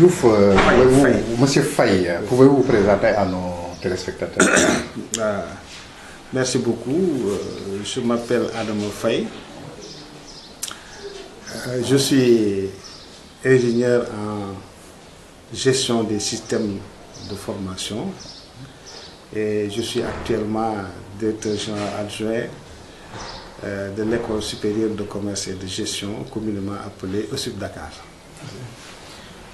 Diouf, Monsieur Faye, pouvez-vous vous présenter à nos téléspectateurs? Merci beaucoup. Je m'appelle Adama Faye. Je suis ingénieur en gestion des systèmes de formation et je suis actuellement directeur général adjoint de l'École supérieure de commerce et de gestion, communément appelée ESUP Dakar.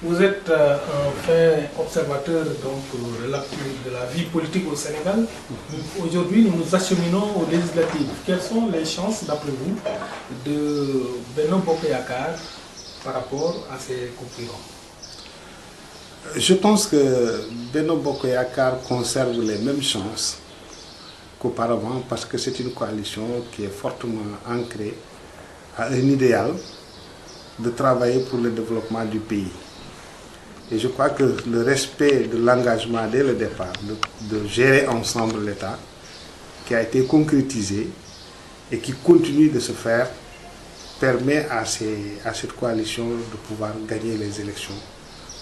Vous êtes un fin observateur de la vie politique au Sénégal. Aujourd'hui, nous nous acheminons aux législatives. Quelles sont les chances, d'après vous, de Benno Bokk Yakaar par rapport à ses concurrents? Je pense que Benno Bokk Yakaar conserve les mêmes chances qu'auparavant parce que c'est une coalition qui est fortement ancrée à un idéal de travailler pour le développement du pays. Et je crois que le respect de l'engagement dès le départ, de gérer ensemble l'État, qui a été concrétisé et qui continue de se faire, permet à cette coalition de pouvoir gagner les élections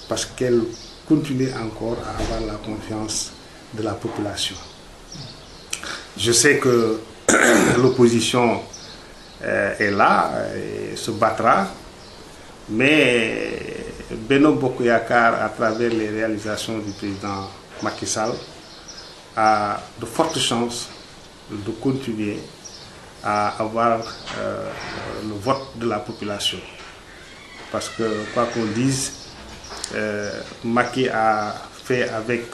parce qu'elle continue encore à avoir la confiance de la population. Je sais que l'opposition est là et se battra, mais Benno Bokk Yakaar, à travers les réalisations du président Macky Sall, a de fortes chances de continuer à avoir le vote de la population. Parce que, quoi qu'on dise, Macky a fait avec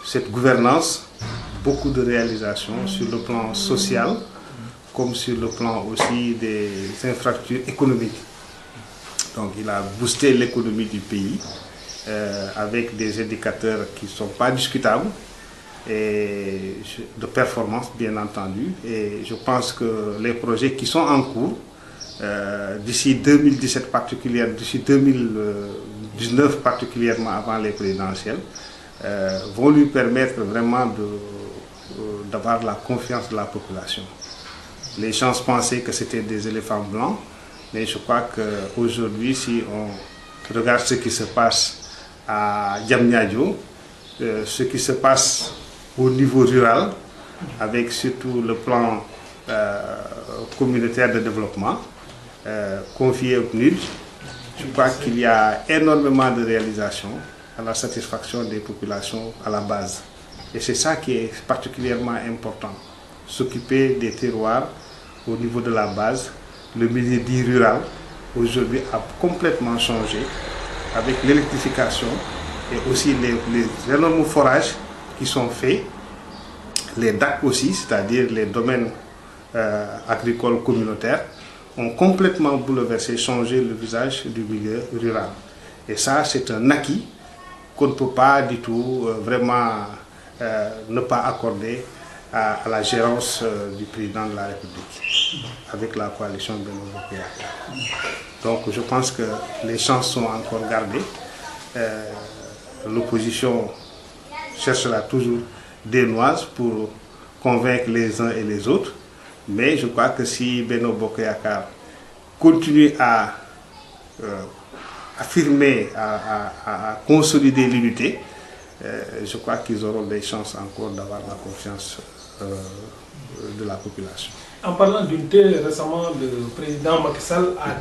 cette gouvernance beaucoup de réalisations sur le plan social, comme sur le plan aussi des infrastructures économiques. Donc il a boosté l'économie du pays avec des indicateurs qui ne sont pas discutables et de performance bien entendu. Et je pense que les projets qui sont en cours, d'ici 2017 particulièrement, d'ici 2019 particulièrement avant les présidentielles, vont lui permettre vraiment d'avoir la confiance de la population. Les gens pensaient que c'était des éléphants blancs. Mais je crois qu'aujourd'hui, si on regarde ce qui se passe à Diamniadio, ce qui se passe au niveau rural, avec surtout le plan communautaire de développement confié au PNUD, je crois qu'il y a énormément de réalisations à la satisfaction des populations à la base. Et c'est ça qui est particulièrement important, s'occuper des terroirs au niveau de la base. Le milieu dit rural, aujourd'hui, a complètement changé avec l'électrification et aussi les énormes forages qui sont faits, les DAC aussi, c'est-à-dire les domaines agricoles communautaires, ont complètement bouleversé, changé le visage du milieu rural. Et ça, c'est un acquis qu'on ne peut pas du tout vraiment ne pas accorder à la gérance du président de la République avec la coalition Benno Bokk Yakaar. Donc je pense que les chances sont encore gardées. L'opposition cherchera toujours des noises pour convaincre les uns et les autres. Mais je crois que si Benno Bokk Yakaar continue à affirmer, à consolider l'unité, je crois qu'ils auront des chances encore d'avoir la confiance de la population. En parlant d'unité, récemment, le président Macky Sall a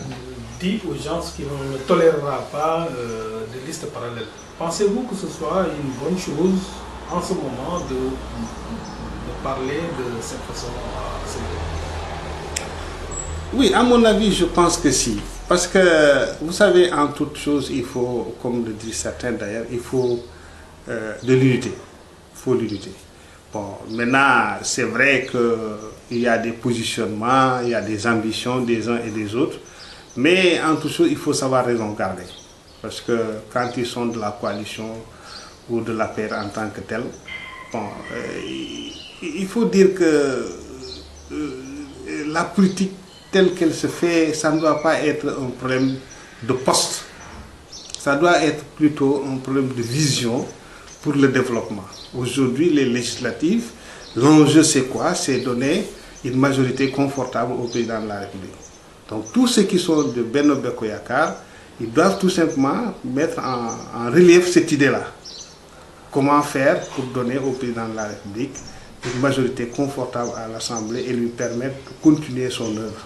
dit aux gens qu'il ne tolérera pas de listes parallèles. Pensez-vous que ce soit une bonne chose en ce moment de parler de cette façon? Oui, à mon avis, je pense que si. Parce que, vous savez, en toute chose, il faut, comme le disent certains d'ailleurs, il faut de l'unité. Il faut l'unité. Bon, maintenant, c'est vrai qu'il y a des positionnements, il y a des ambitions des uns et des autres, mais en toute chose, il faut savoir raison garder. Parce que quand ils sont de la coalition ou de la paix en tant que tel, bon, il faut dire que la politique telle qu'elle se fait, ça ne doit pas être un problème de poste. Ça doit être plutôt un problème de vision pour le développement. Aujourd'hui, les législatives, l'enjeu c'est quoi? C'est donner une majorité confortable au président de la République. Donc tous ceux qui sont de Benno Bokk Yakaar, Ils doivent tout simplement mettre en relief cette idée-là. Comment faire pour donner au président de la République une majorité confortable à l'Assemblée et lui permettre de continuer son œuvre.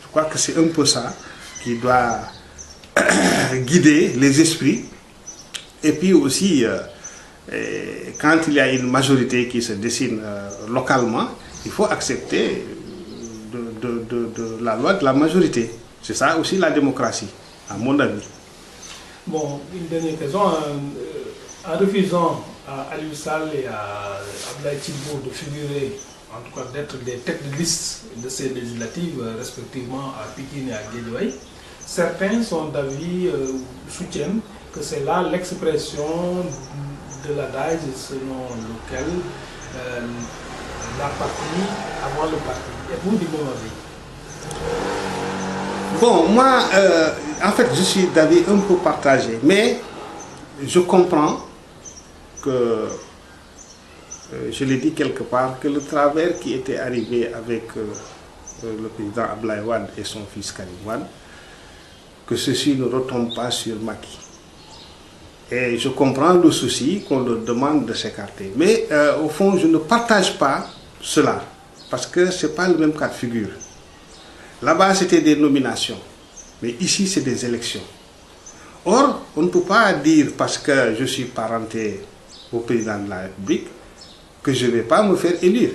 Je crois que c'est un peu ça qui doit guider les esprits. Et puis aussi, quand il y a une majorité qui se dessine localement, il faut accepter de la loi de la majorité. C'est ça aussi la démocratie, à mon avis. Bon, une dernière question. En refusant à Aliou Sall et à Abdoulaye Tidjara de figurer, en tout cas d'être des têtes de liste de ces législatives, respectivement à Pikine et à Guédiawaye, certains sont d'avis, soutiennent que c'est là l'expression de l'adage selon lequel la patrie avant le parti. Êtes-vous du même avis? Bon, moi, en fait, je suis d'avis un peu partagé, mais je comprends que, je l'ai dit quelque part, que le travers qui était arrivé avec le président Abdoulaye Wade et son fils Karim Wade, que ceci ne retombe pas sur Macky. Et je comprends le souci qu'on leur demande de s'écarter. Mais au fond, je ne partage pas cela, parce que ce n'est pas le même cas de figure. Là-bas, c'était des nominations, mais ici, c'est des élections. Or, on ne peut pas dire, parce que je suis parenté au président de la République, que je ne vais pas me faire élire.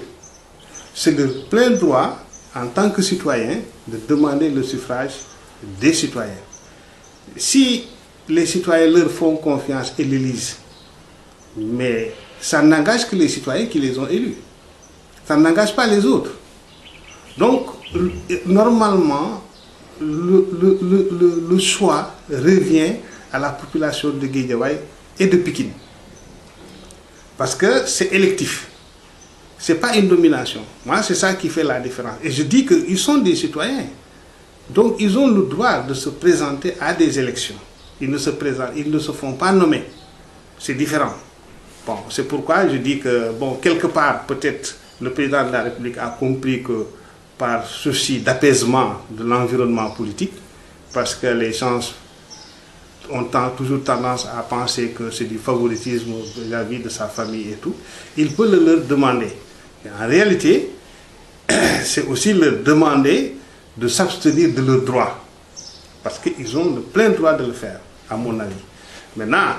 C'est le plein droit, en tant que citoyen, de demander le suffrage des citoyens. Si les citoyens leur font confiance et l'élisent, mais ça n'engage que les citoyens qui les ont élus. Ça n'engage pas les autres. Donc, normalement, le choix revient à la population de Guédiawaye et de Pikine. Parce que c'est électif. Ce n'est pas une domination. Moi, c'est ça qui fait la différence. Et je dis qu'ils sont des citoyens. Donc, ils ont le droit de se présenter à des élections. Ils ne se présentent, ils ne se font pas nommer. C'est différent. Bon, c'est pourquoi je dis que, bon, quelque part, peut-être, le président de la République a compris que, par souci d'apaisement de l'environnement politique, parce que les gens ont toujours tendance à penser que c'est du favoritisme vis-à-vis de sa famille et tout, il peut le leur demander. Et en réalité, c'est aussi leur demander de s'abstenir de leurs droits, parce qu'ils ont le plein droit de le faire, à mon avis. Maintenant,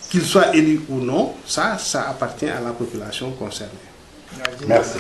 qu'ils soient élus ou non, ça appartient à la population concernée. Merci.